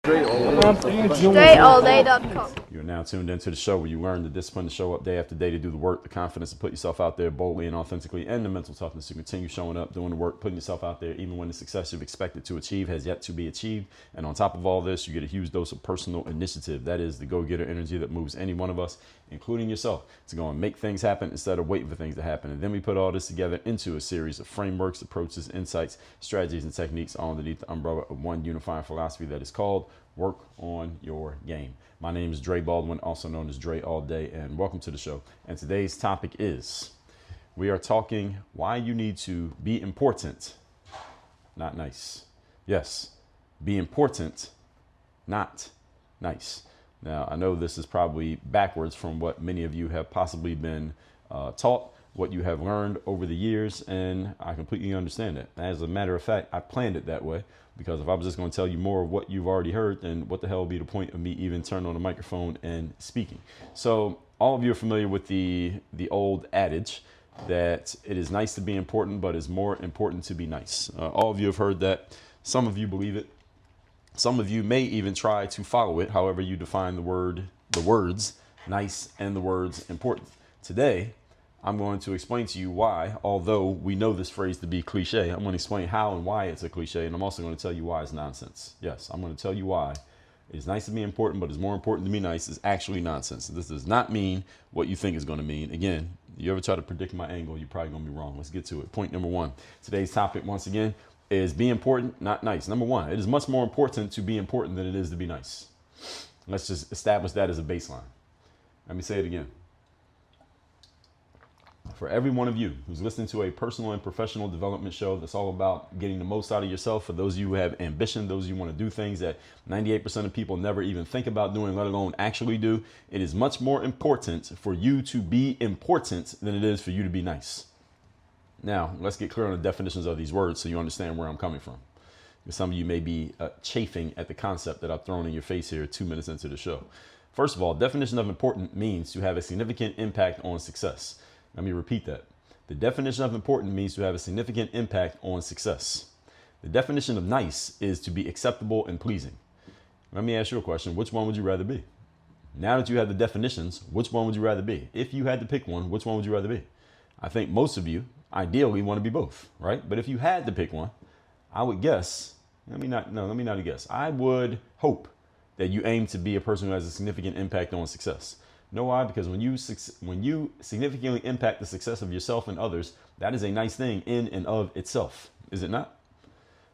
StrayAllDay.com. You're now tuned into the show where you learn the discipline to show up day after day, to do the work, the confidence to put yourself out there boldly and authentically, and the mental toughness to continue showing up, doing the work, putting yourself out there even when the success you've expected to achieve has yet to be achieved. And on top of all this, you get a huge dose of personal initiative. That is the go-getter energy that moves any one of us, including yourself, to go and make things happen instead of waiting for things to happen. And then we put all this together into a series of frameworks, approaches, insights, strategies, and techniques all underneath the umbrella of one unifying philosophy that is called Work on Your Game. My name is Dre Baldwin, also known as Dre All Day, and welcome to the show. And today's topic is, we are talking why you need to be important, not nice. Yes, be important, not nice. Now, I know this is probably backwards from what many of you have possibly been taught, what you have learned over the years, and I completely understand that. As a matter of fact, I planned it that way, because if I was just going to tell you more of what you've already heard, then what the hell would be the point of me even turning on the microphone and speaking? So all of you are familiar with the old adage that it is nice to be important, but it's more important to be nice. All of you have heard that. Some of you believe it. Some of you may even try to follow it, however you define the words nice and the words important. Today, I'm going to explain to you why, although we know this phrase to be cliche, I'm going to explain how and why it's a cliche, and I'm also going to tell you why it's nonsense. Yes, I'm going to tell you why it's nice to be important, but it's more important to be nice is actually nonsense. This does not mean what you think it's going to mean. Again, you ever try to predict my angle, you're probably going to be wrong. Let's get to it. Point number one. Today's topic, once again, is be important, not nice. Number one, it is much more important to be important than it is to be nice. Let's just establish that as a baseline. Let me say it again. For every one of you who's listening to a personal and professional development show that's all about getting the most out of yourself, for those of you who have ambition, those of you who want to do things that 98% of people never even think about doing, let alone actually do, it is much more important for you to be important than it is for you to be nice. Now, let's get clear on the definitions of these words so you understand where I'm coming from. Because some of you may be chafing at the concept that I've thrown in your face here 2 minutes into the show. First of all, definition of important means to have a significant impact on success. Let me repeat that. The definition of important means to have a significant impact on success. The definition of nice is to be acceptable and pleasing. Let me ask you a question. Which one would you rather be? Now that you have the definitions, which one would you rather be? If you had to pick one, which one would you rather be? I think most of you ideally want to be both, right? But if you had to pick one, I would guess, let me not guess. I would hope that you aim to be a person who has a significant impact on success. Know why? Because when you significantly impact the success of yourself and others, that is a nice thing in and of itself, is it not?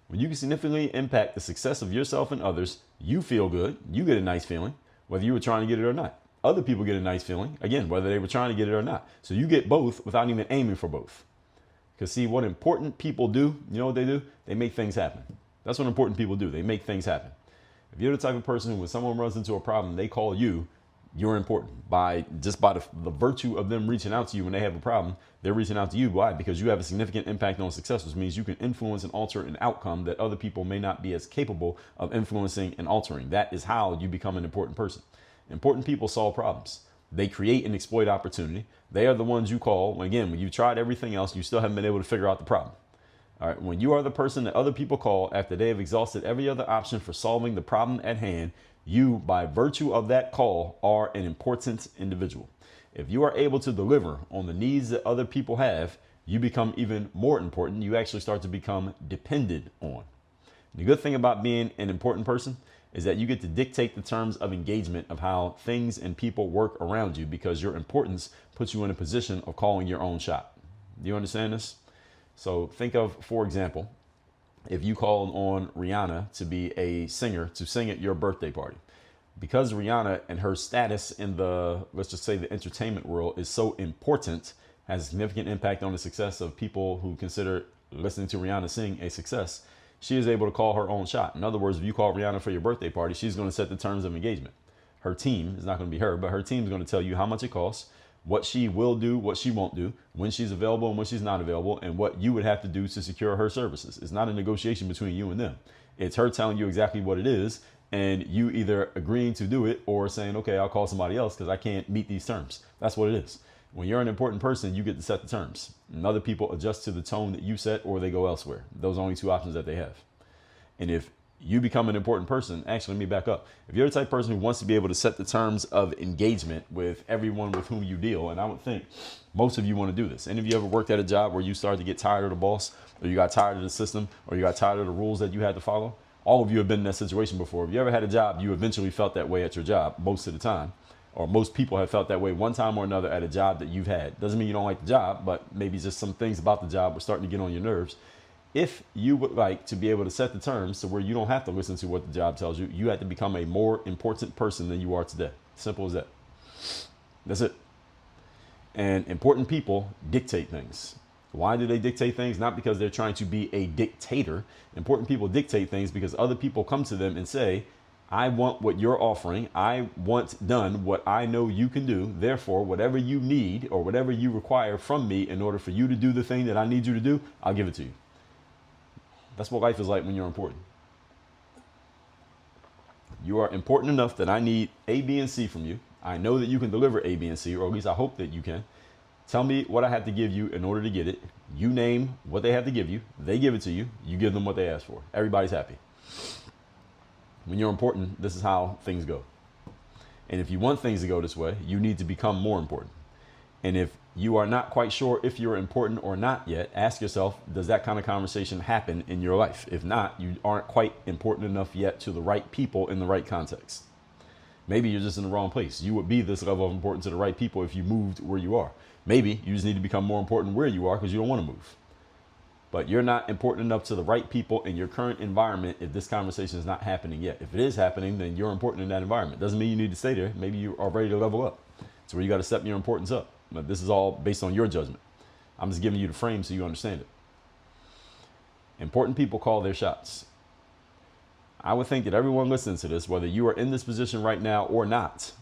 When you can significantly impact the success of yourself and others, you feel good. You get a nice feeling, whether you were trying to get it or not. Other people get a nice feeling, again, whether they were trying to get it or not. So you get both without even aiming for both. Because see, what important people do, you know what they do? They make things happen. That's what important people do. They make things happen. If you're the type of person who, when someone runs into a problem, they call you, you're important. By the virtue of them reaching out to you when they have a problem, they're reaching out to you. Why? Because you have a significant impact on success, which means you can influence and alter an outcome that other people may not be as capable of influencing and altering. That is how you become an important person. Important people solve problems. They create and exploit opportunity. They are the ones you call when you've tried everything else, you still haven't been able to figure out the problem. All right. When you are the person that other people call after they have exhausted every other option for solving the problem at hand, you, by virtue of that call, are an important individual. If you are able to deliver on the needs that other people have, you become even more important. You actually start to become depended on. The good thing about being an important person is that you get to dictate the terms of engagement of how things and people work around you, because your importance puts you in a position of calling your own shot. Do you understand this? So think of, for example, if you called on Rihanna to be a singer to sing at your birthday party. Because Rihanna and her status in the, let's just say, the entertainment world is so important, has a significant impact on the success of people who consider listening to Rihanna sing a success, she is able to call her own shot. In other words, if you call Rihanna for your birthday party, she's going to set the terms of engagement. Her team, is not going to be her, but her team is going to tell you how much it costs, what she will do, what she won't do, when she's available and when she's not available, and what you would have to do to secure her services. It's not a negotiation between you and them. It's her telling you exactly what it is, and you either agreeing to do it or saying, okay, I'll call somebody else because I can't meet these terms. That's what it is. When you're an important person, you get to set the terms. And other people adjust to the tone that you set, or they go elsewhere. Those are only two options that they have. And if you become an important person. Actually, let me back up. If you're the type of person who wants to be able to set the terms of engagement with everyone with whom you deal, and I would think most of you want to do this. Any of you ever worked at a job where you started to get tired of the boss, or you got tired of the system, or you got tired of the rules that you had to follow? All of you have been in that situation before. If you ever had a job, you eventually felt that way at your job most of the time, or most people have felt that way one time or another at a job that you've had. Doesn't mean you don't like the job, but maybe just some things about the job were starting to get on your nerves. If you would like to be able to set the terms to where you don't have to listen to what the job tells you, you have to become a more important person than you are today. Simple as that. That's it. And important people dictate things. Why do they dictate things? Not because they're trying to be a dictator. Important people dictate things because other people come to them and say, I want what you're offering. I want done what I know you can do. Therefore, whatever you need or whatever you require from me in order for you to do the thing that I need you to do, I'll give it to you. That's what life is like when you're important. You are important enough that I need A, B, and C from you. I know that you can deliver A, B, and C, or at least I hope that you can. Tell me what I have to give you in order to get it. You name what they have to give you. They give it to you. You give them what they ask for. Everybody's happy. When you're important, this is how things go. And if you want things to go this way, you need to become more important. And if you are not quite sure if you're important or not yet, ask yourself, does that kind of conversation happen in your life? If not, you aren't quite important enough yet to the right people in the right context. Maybe you're just in the wrong place. You would be this level of importance to the right people if you moved where you are. Maybe you just need to become more important where you are because you don't want to move. But you're not important enough to the right people in your current environment if this conversation is not happening yet. If it is happening, then you're important in that environment. Doesn't mean you need to stay there. Maybe you are ready to level up. So where you got to step your importance up. But this is all based on your judgment. I'm just giving you the frame so you understand it. Important people call their shots. I would think that everyone listening to this, whether you are in this position right now or not,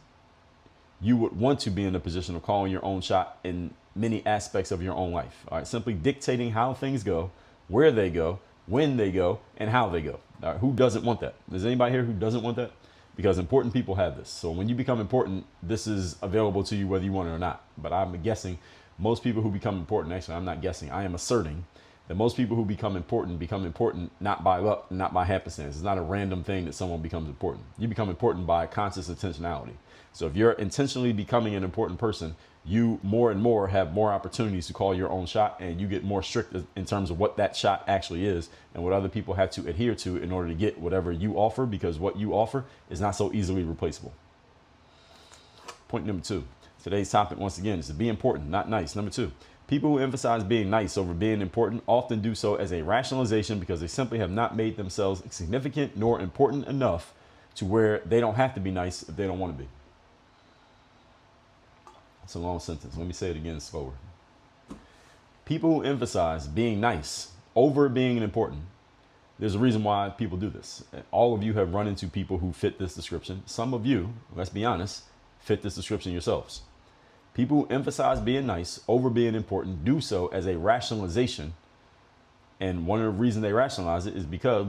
you would want to be in a position of calling your own shot in many aspects of your own life. All right, simply dictating how things go, where they go, when they go, and how they go. All right, who doesn't want that? Is anybody here who doesn't want that? Because important people have this. So when you become important, this is available to you whether you want it or not. But I'm guessing most people who become important, actually, I'm not guessing, I am asserting that most people who become important not by luck, not by happenstance. It's not a random thing that someone becomes important. You become important by conscious intentionality. So if you're intentionally becoming an important person, you more and more have more opportunities to call your own shot, and you get more strict in terms of what that shot actually is and what other people have to adhere to in order to get whatever you offer, because what you offer is not so easily replaceable. Point number 2. Today's topic, once again, is to be important, not nice. Number 2, people who emphasize being nice over being important often do so as a rationalization because they simply have not made themselves significant nor important enough to where they don't have to be nice if they don't want to be. It's a long sentence. Let me say it again slower. People who emphasize being nice over being important, there's a reason why people do this. All of you have run into people who fit this description. Some of you, let's be honest, fit this description yourselves. People who emphasize being nice over being important do so as a rationalization. And one of the reasons they rationalize it is because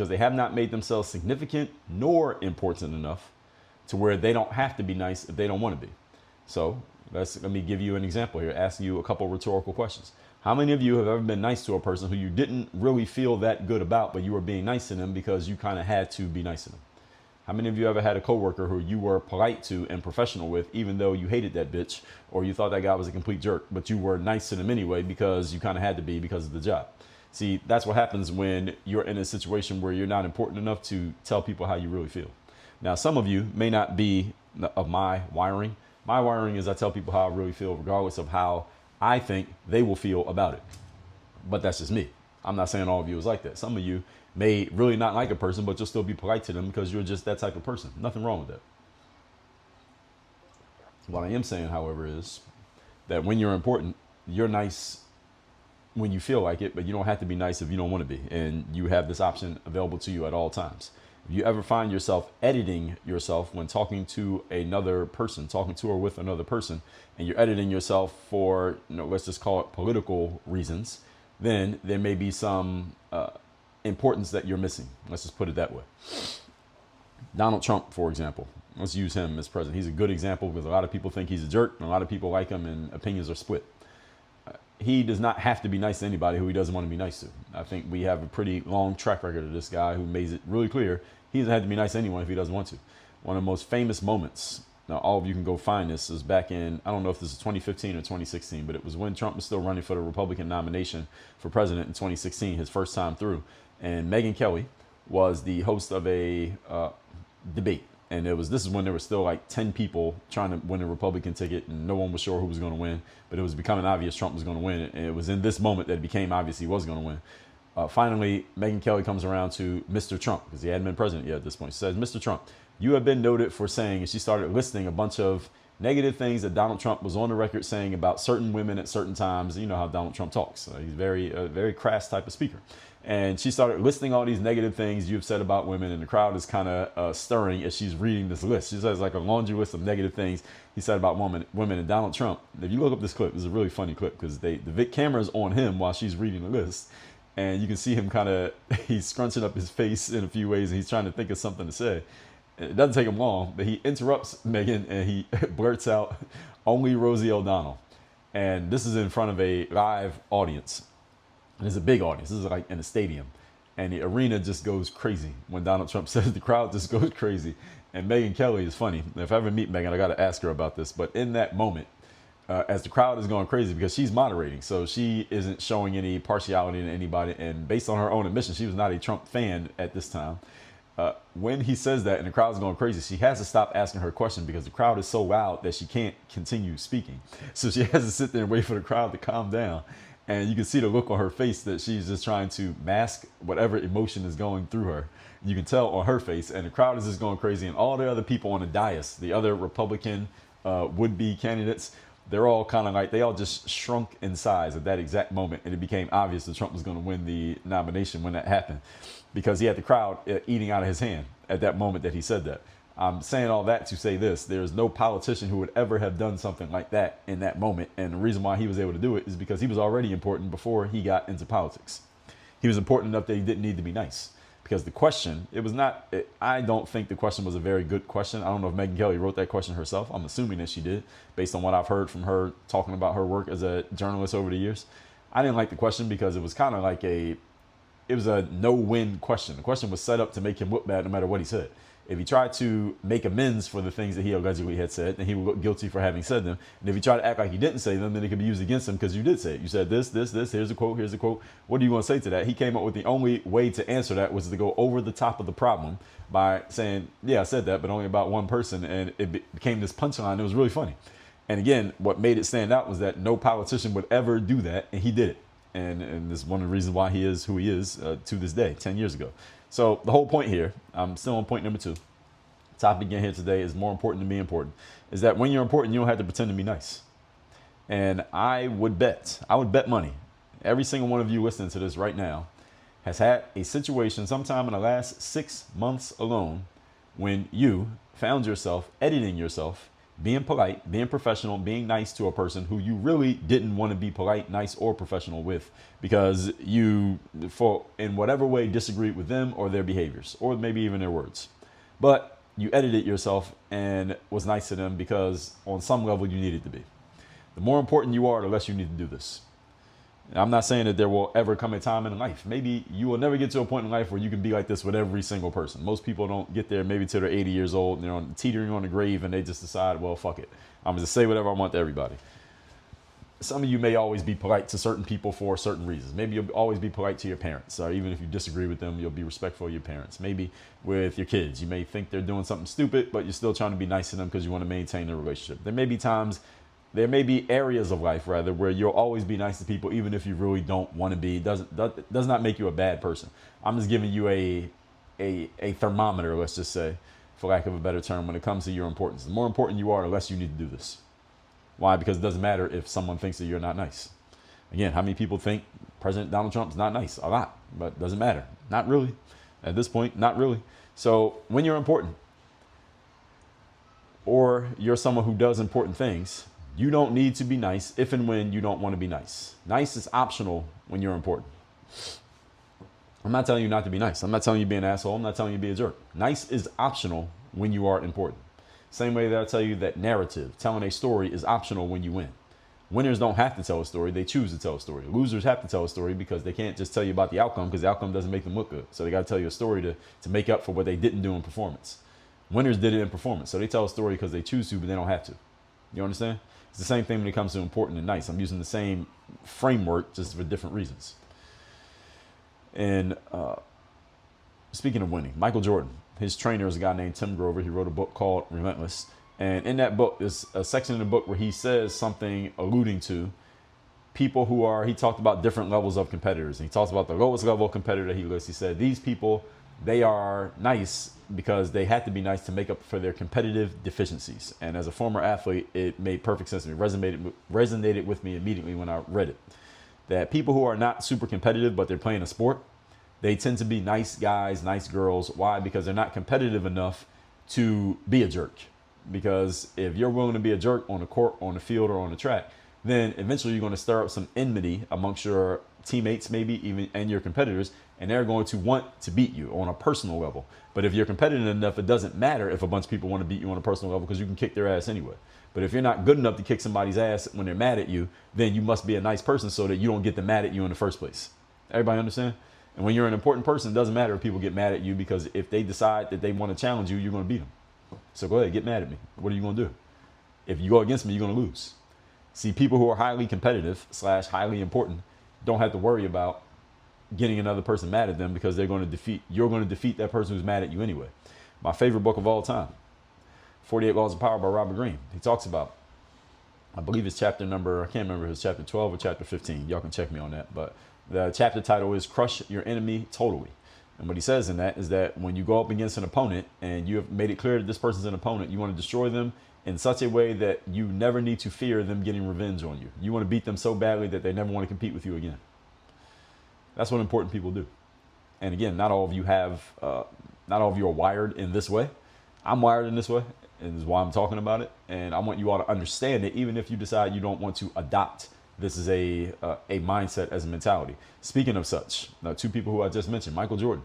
they have not made themselves significant nor important enough to where they don't have to be nice if they don't want to be. So let me give you an example here, ask you a couple rhetorical questions. How many of you have ever been nice to a person who you didn't really feel that good about, but you were being nice to them because you kind of had to be nice to them? How many of you ever had a coworker who you were polite to and professional with, even though you hated that bitch or you thought that guy was a complete jerk, but you were nice to them anyway because you kind of had to be because of the job? See, that's what happens when you're in a situation where you're not important enough to tell people how you really feel. Now, some of you may not be of my wiring. My wiring is I tell people how I really feel, regardless of how I think they will feel about it. But that's just me. I'm not saying all of you is like that. Some of you may really not like a person, but you'll still be polite to them because you're just that type of person. Nothing wrong with that. What I am saying, however, is that when you're important, you're nice when you feel like it, but you don't have to be nice if you don't want to be. And you have this option available to you at all times. If you ever find yourself editing yourself when talking to another person, talking to or with another person, and you're editing yourself for, let's just call it political reasons, then there may be some importance that you're missing. Let's just put it that way. Donald Trump, for example, let's use him as president. He's a good example because a lot of people think he's a jerk and a lot of people like him and opinions are split. he does not have to be nice to anybody who he doesn't want to be nice to. I think we have a pretty long track record of this guy who makes it really clear he doesn't have to be nice to anyone if he doesn't want to. One of the most famous moments, now all of you can go find this, is back in, I don't know if this is 2015 or 2016, but it was when Trump was still running for the Republican nomination for president in 2016, his first time through. And Megyn Kelly was the host of a debate. And this is when there were still like 10 people trying to win a Republican ticket, and no one was sure who was going to win, but it was becoming obvious Trump was going to win. And it was in this moment that it became obvious he was going to win. Finally, Megyn Kelly comes around to Mr. Trump, because he hadn't been president yet at this point. She says, "Mr. Trump, you have been noted for saying," and she started listing a bunch of negative things that Donald Trump was on the record saying about certain women at certain times. You know how Donald Trump talks. He's very crass type of speaker. And she started listing all these negative things you've said about women, and the crowd is kind of stirring as she's reading this list. She says like a laundry list of negative things he said about women. And Donald Trump, if you look up this clip, it's a really funny clip because the camera's on him while she's reading the list. And you can see him he's scrunching up his face in a few ways, and he's trying to think of something to say. It doesn't take him long, but he interrupts Megyn and he blurts out, "Only Rosie O'Donnell." And this is in front of a live audience. And it's a big audience. This is like in a stadium. And the arena just goes crazy when Donald Trump says, the crowd just goes crazy. And Megyn Kelly is funny. If I ever meet Megyn, I got to ask her about this. But in that moment, as the crowd is going crazy, because she's moderating, so she isn't showing any partiality to anybody. And based on her own admission, she was not a Trump fan at this time. When he says that and the crowd's going crazy, she has to stop asking her question because the crowd is so loud that she can't continue speaking. So she has to sit there and wait for the crowd to calm down. And you can see the look on her face that she's just trying to mask whatever emotion is going through her. You can tell on her face, and the crowd is just going crazy. And all the other people on the dais, the other Republican would-be candidates, they're all kind of like, they all just shrunk in size at that exact moment. And it became obvious that Trump was going to win the nomination when that happened, because he had the crowd eating out of his hand at that moment that he said that. I'm saying all that to say this: there's no politician who would ever have done something like that in that moment. And the reason why he was able to do it is because he was already important before he got into politics. He was important enough that he didn't need to be nice. Because the question, I don't think the question was a very good question. I don't know if Megyn Kelly wrote that question herself. I'm assuming that she did, based on what I've heard from her talking about her work as a journalist over the years. I didn't like the question because it was kind of like it was a no-win question. The question was set up to make him look bad no matter what he said. If he tried to make amends for the things that he allegedly had said, then he would look guilty for having said them. And if he tried to act like he didn't say them, then it could be used against him because you did say it. You said this, here's a quote, here's a quote. What do you want to say to that? He came up with the only way to answer that was to go over the top of the problem by saying, yeah, I said that, but only about one person. And it became this punchline. It was really funny. And again, what made it stand out was that no politician would ever do that, and he did it. And this is one of the reasons why he is who he is to this day, 10 years ago. So the whole point here, I'm still on point number 2. Topic again here today is more important than being important. Is that when you're important, you don't have to pretend to be nice. And I would bet money, every single one of you listening to this right now has had a situation sometime in the last 6 months alone when you found yourself editing yourself, being polite, being professional, being nice to a person who you really didn't want to be polite, nice, or professional with because you, in whatever way, disagreed with them or their behaviors, or maybe even their words. But you edited yourself and was nice to them because on some level you needed to be. The more important you are, the less you need to do this. And I'm not saying that there will ever come a time in life. Maybe you will never get to a point in life where you can be like this with every single person. Most people don't get there maybe till they're 80 years old and they're teetering on the grave and they just decide, well, fuck it. I'm going to say whatever I want to everybody. Some of you may always be polite to certain people for certain reasons. Maybe you'll always be polite to your parents, or even if you disagree with them, you'll be respectful of your parents. Maybe with your kids, you may think they're doing something stupid, but you're still trying to be nice to them because you want to maintain the relationship. There may be areas of life, rather, where you'll always be nice to people, even if you really don't want to be. It does not make you a bad person. I'm just giving you a thermometer, let's just say, for lack of a better term, when it comes to your importance. The more important you are, the less you need to do this. Why? Because it doesn't matter if someone thinks that you're not nice. Again, how many people think President Donald Trump is not nice? A lot, but it doesn't matter. Not really. At this point, not really. So when you're important, or you're someone who does important things, you don't need to be nice if and when you don't want to be nice. Nice is optional when you're important. I'm not telling you not to be nice. I'm not telling you to be an asshole. I'm not telling you to be a jerk. Nice is optional when you are important. Same way that I tell you that narrative, telling a story, is optional when you win. Winners don't have to tell a story. They choose to tell a story. Losers have to tell a story because they can't just tell you about the outcome, because the outcome doesn't make them look good. So they got to tell you a story to make up for what they didn't do in performance. Winners did it in performance. So they tell a story because they choose to, but they don't have to. You understand? It's the same thing when it comes to important and nice. I'm using the same framework just for different reasons. And speaking of winning, Michael Jordan, his trainer is a guy named Tim Grover. He wrote a book called Relentless. And in that book, there's a section in the book where he says something alluding to people who are, he talked about different levels of competitors. And he talks about the lowest level of competitor he lists. He said, these people, they are nice because they had to be nice to make up for their competitive deficiencies. And as a former athlete, it made perfect sense to me. Resonated with me immediately when I read it. That people who are not super competitive, but they're playing a sport, they tend to be nice guys, nice girls. Why? Because they're not competitive enough to be a jerk. Because if you're willing to be a jerk on the court, on the field, or on the track, then eventually you're going to stir up some enmity amongst your teammates, maybe even, and your competitors, and they're going to want to beat you on a personal level. But if you're competitive enough, it doesn't matter if a bunch of people want to beat you on a personal level, because you can kick their ass anyway. But if you're not good enough to kick somebody's ass when they're mad at you, then you must be a nice person so that you don't get them mad at you in the first place. Everybody understand? And when you're an important person, it doesn't matter if people get mad at you, because if they decide that they want to challenge you, you're going to beat them. So go ahead, get mad at me. What are you going to do? If you go against me, you're going to lose. See, people who are highly competitive / highly important don't have to worry about getting another person mad at them, because you're going to defeat that person who's mad at you anyway. My favorite book of all time, 48 Laws of Power by Robert Greene. He talks about, I believe it's chapter number, I can't remember if it's chapter 12 or chapter 15. Y'all can check me on that. But the chapter title is Crush Your Enemy Totally. And what he says in that is that when you go up against an opponent and you have made it clear that this person's an opponent, you want to destroy them in such a way that you never need to fear them getting revenge on you. You want to beat them so badly that they never want to compete with you again. That's what important people do. And again, not all of you are wired in this way. I'm wired in this way, and this is why I'm talking about it. And I want you all to understand it, even if you decide you don't want to adopt this as a mindset, as a mentality. Speaking of such, two people who I just mentioned, Michael Jordan.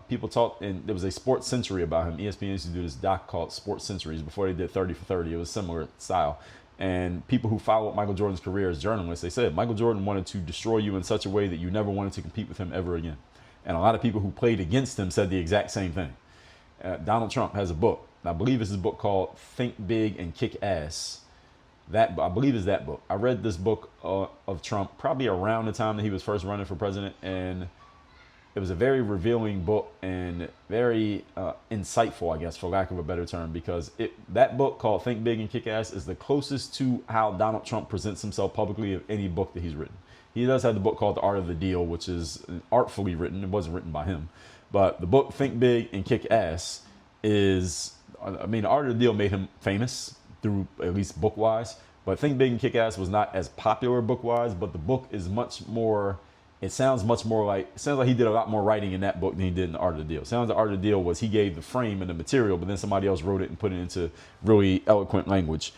People talk, and there was a Sports Century about him. ESPN used to do this doc called Sports Centuries before they did 30 for 30. It was similar style. And people who followed Michael Jordan's career as journalists, they said Michael Jordan wanted to destroy you in such a way that you never wanted to compete with him ever again. And a lot of people who played against him said the exact same thing. Donald Trump has a book. I believe it's his book called Think Big and Kick Ass. That, I believe, is that book. I read this book of Trump probably around the time that he was first running for president, and it was a very revealing book and very insightful, I guess, for lack of a better term, because that book called Think Big and Kick Ass is the closest to how Donald Trump presents himself publicly of any book that he's written. He does have the book called The Art of the Deal, which is artfully written. It wasn't written by him. But the book Think Big and Kick Ass is, I mean, The Art of the Deal made him famous through, at least book-wise. But Think Big and Kick Ass was not as popular book-wise, but the book is much more, it sounds like he did a lot more writing in that book than he did in The Art of the Deal. It sounds like The Art of the Deal was he gave the frame and the material, but then somebody else wrote it and put it into really eloquent language.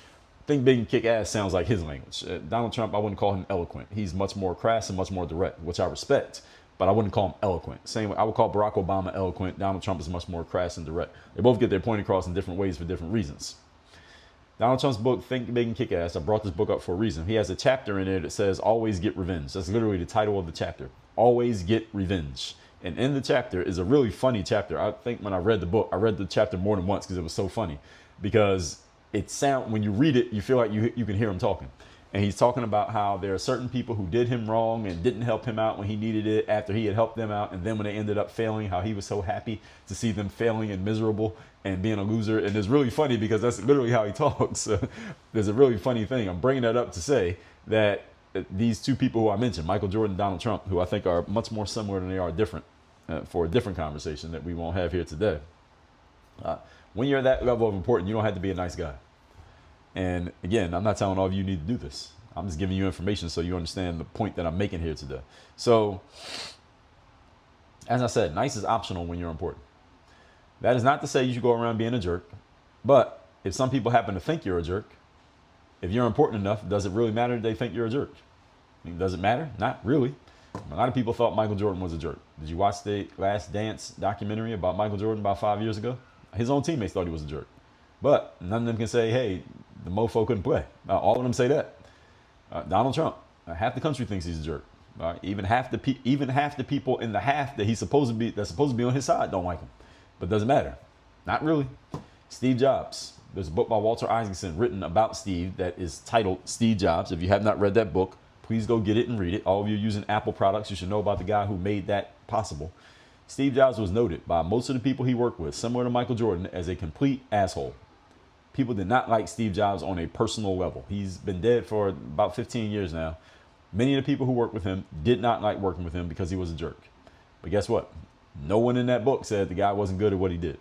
Think Big and Kick Ass sounds like his language. Donald Trump, I wouldn't call him eloquent. He's much more crass and much more direct, which I respect, but I wouldn't call him eloquent. Same way, I would call Barack Obama eloquent. Donald Trump is much more crass and direct. They both get their point across in different ways for different reasons. Donald Trump's book, Think Big and Kick Ass, I brought this book up for a reason. He has a chapter in there that says, always get revenge. That's literally the title of the chapter. Always get revenge. And in the chapter is a really funny chapter. I think when I read the book, I read the chapter more than once because it was so funny. Because when you read it, you feel like you can hear him talking. And he's talking about how there are certain people who did him wrong and didn't help him out when he needed it after he had helped them out. And then when they ended up failing, how he was so happy to see them failing and miserable and being a loser. And it's really funny because that's literally how he talks. So there's a really funny thing. I'm bringing that up to say that these two people who I mentioned, Michael Jordan and Donald Trump, who I think are much more similar than they are different, for a different conversation that we won't have here today. When you're at that level of importance, you don't have to be a nice guy. And again, I'm not telling all of you need to do this. I'm just giving you information so you understand the point that I'm making here today. So, as I said, nice is optional when you're important. That is not to say you should go around being a jerk. But if some people happen to think you're a jerk, if you're important enough, does it really matter that they think you're a jerk? I mean, does it matter? Not really. A lot of people thought Michael Jordan was a jerk. Did you watch the Last Dance documentary about Michael Jordan about 5 years ago? His own teammates thought he was a jerk. But none of them can say, hey, the mofo couldn't play. All of them say that. Donald Trump, half the country thinks he's a jerk. Even half the people in the half that that's supposed to be on his side don't like him. But it doesn't matter. Not really. Steve Jobs. There's a book by Walter Isaacson written about Steve that is titled Steve Jobs. If you have not read that book, please go get it and read it. All of you using Apple products, you should know about the guy who made that possible. Steve Jobs was noted by most of the people he worked with, similar to Michael Jordan, as a complete asshole. People did not like Steve Jobs on a personal level. He's been dead for about 15 years now. Many of the people who worked with him did not like working with him because he was a jerk. But guess what? No one in that book said the guy wasn't good at what he did.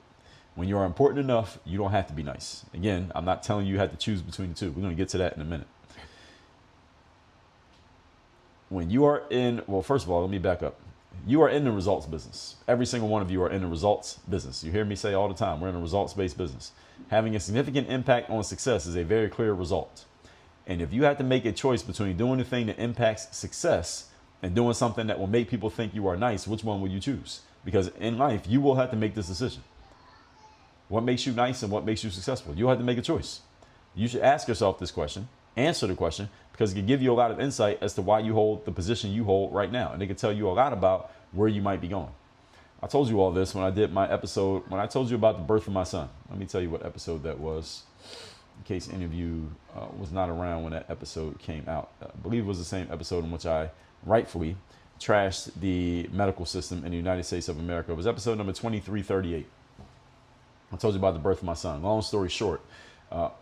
When you're important enough, you don't have to be nice. Again, I'm not telling you have to choose between the two. We're going to get to that in a minute. When you are first of all, let me back up. You are in the results business. Every single one of you are in the results business. You hear me say all the time, we're in a results-based business. Having a significant impact on success is a very clear result. And if you have to make a choice between doing the thing that impacts success and doing something that will make people think you are nice, which one will you choose? Because in life, you will have to make this decision. What makes you nice and what makes you successful? You'll have to make a choice. You should ask yourself this question, answer the question, because it can give you a lot of insight as to why you hold the position you hold right now. And it can tell you a lot about where you might be going. I told you all this when I did my episode, when I told you about the birth of my son. Let me tell you what episode that was, in case any of you was not around when that episode came out. I believe it was the same episode in which I rightfully trashed the medical system in the United States of America. It was episode number 2338. I told you about the birth of my son. Long story short,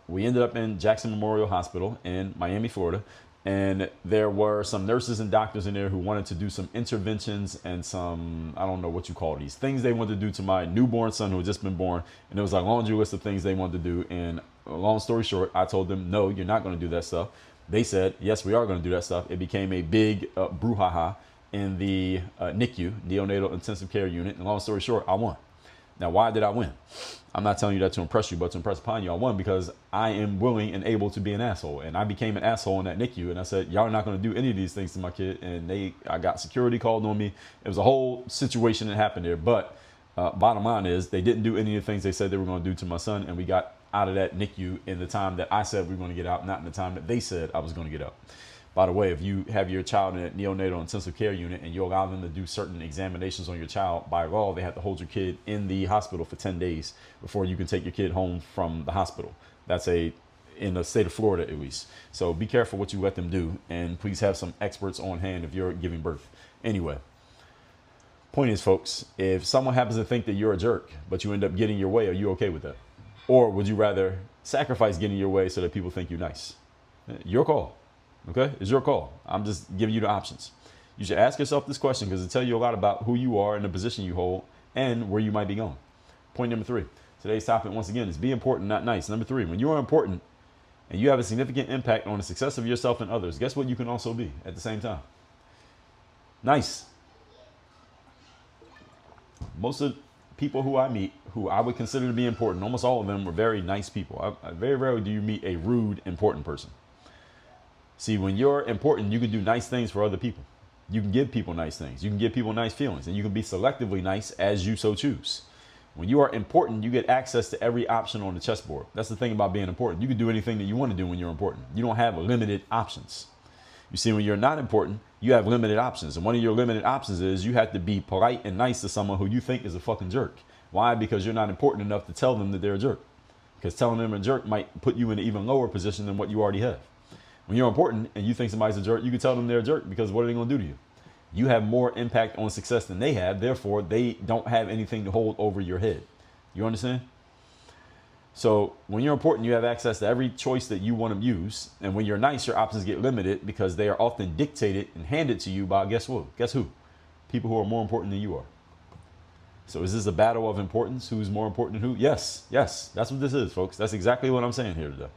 we ended up in Jackson Memorial Hospital in Miami, Florida. And there were some nurses and doctors in there who wanted to do some interventions and some, I don't know what you call these, things they wanted to do to my newborn son who had just been born. And there was a laundry list of things they wanted to do. And long story short, I told them, no, you're not going to do that stuff. They said, yes, we are going to do that stuff. It became a big brouhaha in the NICU, neonatal intensive care unit. And long story short, I won. Now, why did I win? I'm not telling you that to impress you, but to impress upon you. I won because I am willing and able to be an asshole. And I became an asshole in that NICU. And I said, y'all are not going to do any of these things to my kid. And I got security called on me. It was a whole situation that happened there. But bottom line is they didn't do any of the things they said they were going to do to my son. And we got out of that NICU in the time that I said we were going to get out, not in the time that they said I was going to get out. By the way, if you have your child in a neonatal intensive care unit and you allow them to do certain examinations on your child, by law, they have to hold your kid in the hospital for 10 days before you can take your kid home from the hospital. That's in the state of Florida, at least. So be careful what you let them do. And please have some experts on hand if you're giving birth. Anyway, point is, folks, if someone happens to think that you're a jerk, but you end up getting your way, are you okay with that? Or would you rather sacrifice getting your way so that people think you're nice? Your call. Okay, it's your call. I'm just giving you the options. You should ask yourself this question because it'll tell you a lot about who you are and the position you hold and where you might be going. Point number 3. Today's topic, once again, is be important, not nice. Number 3, when you are important and you have a significant impact on the success of yourself and others, guess what you can also be at the same time? Nice. Most of the people who I meet, who I would consider to be important, almost all of them were very nice people. Very rarely do you meet a rude, important person. See, when you're important, you can do nice things for other people. You can give people nice things. You can give people nice feelings. And you can be selectively nice as you so choose. When you are important, you get access to every option on the chessboard. That's the thing about being important. You can do anything that you want to do when you're important. You don't have limited options. You see, when you're not important, you have limited options. And one of your limited options is you have to be polite and nice to someone who you think is a fucking jerk. Why? Because you're not important enough to tell them that they're a jerk. Because telling them a jerk might put you in an even lower position than what you already have. When you're important and you think somebody's a jerk, you can tell them they're a jerk because what are they going to do to you? You have more impact on success than they have. Therefore, they don't have anything to hold over your head. You understand? So when you're important, you have access to every choice that you want to use. And when you're nice, your options get limited because they are often dictated and handed to you by guess what? Guess who? People who are more important than you are. So is this a battle of importance? Who's more important than who? Yes. That's what this is, folks. That's exactly what I'm saying here today.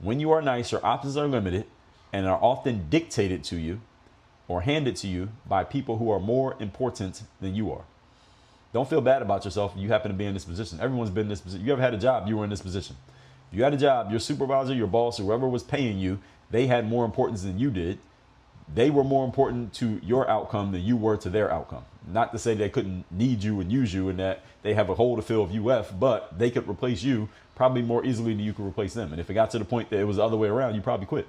When you are nice, your options are limited and are often dictated to you or handed to you by people who are more important than you are. Don't feel bad about yourself if you happen to be in this position. Everyone's been in this position. You ever had a job, you were in this position. If you had a job, your supervisor, your boss, whoever was paying you, they had more importance than you did. They were more important to your outcome than you were to their outcome. Not to say they couldn't need you and use you and that they have a hole to fill if you left, but they could replace you probably more easily than you could replace them. And if it got to the point that it was the other way around, you probably quit.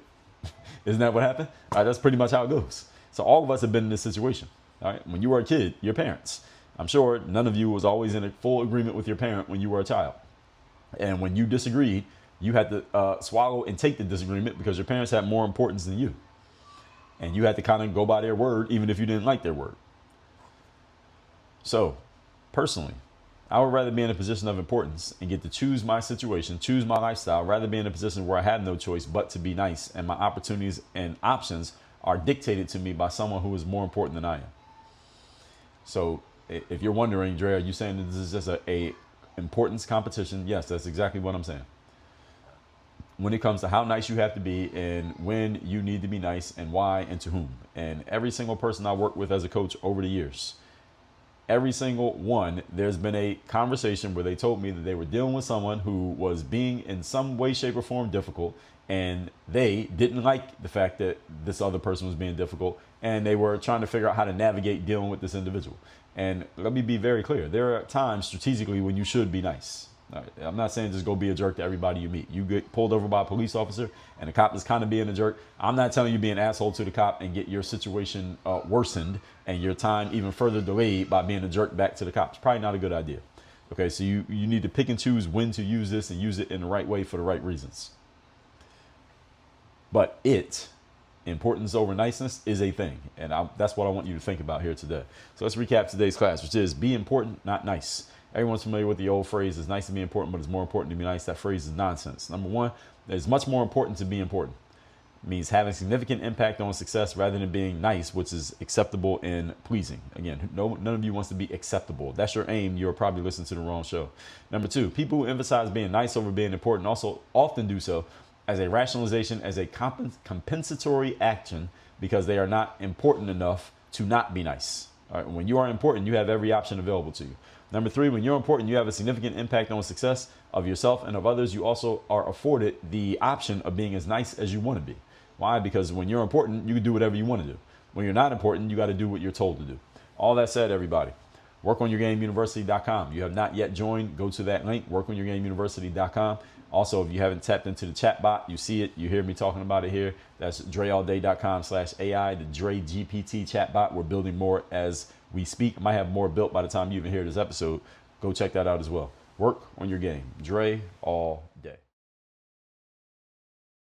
Isn't that what happened? All right, that's pretty much how it goes. So all of us have been in this situation. All right, when you were a kid, your parents. I'm sure none of you was always in a full agreement with your parent when you were a child. And when you disagreed, you had to swallow and take the disagreement because your parents had more importance than you. And you had to kind of go by their word, even if you didn't like their word. So, personally, I would rather be in a position of importance and get to choose my situation, choose my lifestyle, rather be in a position where I have no choice but to be nice and my opportunities and options are dictated to me by someone who is more important than I am. So, if you're wondering, Dre, are you saying that this is just a importance competition? Yes, that's exactly what I'm saying. When it comes to how nice you have to be and when you need to be nice and why and to whom. And every single person I worked with as a coach over the years, every single one, there's been a conversation where they told me that they were dealing with someone who was being in some way, shape, or form difficult, and they didn't like the fact that this other person was being difficult, and they were trying to figure out how to navigate dealing with this individual. And let me be very clear. There are times strategically when you should be nice. I'm not saying just go be a jerk to everybody you meet. You get pulled over by a police officer and the cop is kind of being a jerk. I'm not telling you be an asshole to the cop and get your situation worsened and your time even further delayed by being a jerk back to the cop. It's probably not a good idea. Okay, so you need to pick and choose when to use this and use it in the right way for the right reasons. But importance over niceness is a thing. And that's what I want you to think about here today. So let's recap today's class, which is be important, not nice. Everyone's familiar with the old phrase, it's nice to be important, but it's more important to be nice. That phrase is nonsense. Number one, it's much more important to be important. It means having significant impact on success rather than being nice, which is acceptable and pleasing. Again, none of you wants to be acceptable. That's your aim. You're probably listening to the wrong show. Number two, people who emphasize being nice over being important also often do so as a rationalization, as a compensatory action, because they are not important enough to not be nice. All right? When you are important, you have every option available to you. Number three, when you're important, you have a significant impact on the success of yourself and of others. You also are afforded the option of being as nice as you want to be. Why? Because when you're important, you can do whatever you want to do. When you're not important, you got to do what you're told to do. All that said, everybody, workonyourgameuniversity.com. You have not yet joined, go to that link, workonyourgameuniversity.com. Also, if you haven't tapped into the chat bot, you see it, you hear me talking about it here. That's dreallday.com/AI, the Dre GPT chat bot. We're building more as we speak. Might have more built by the time you even hear this episode. Go check that out as well. Work on your game. Dre all day.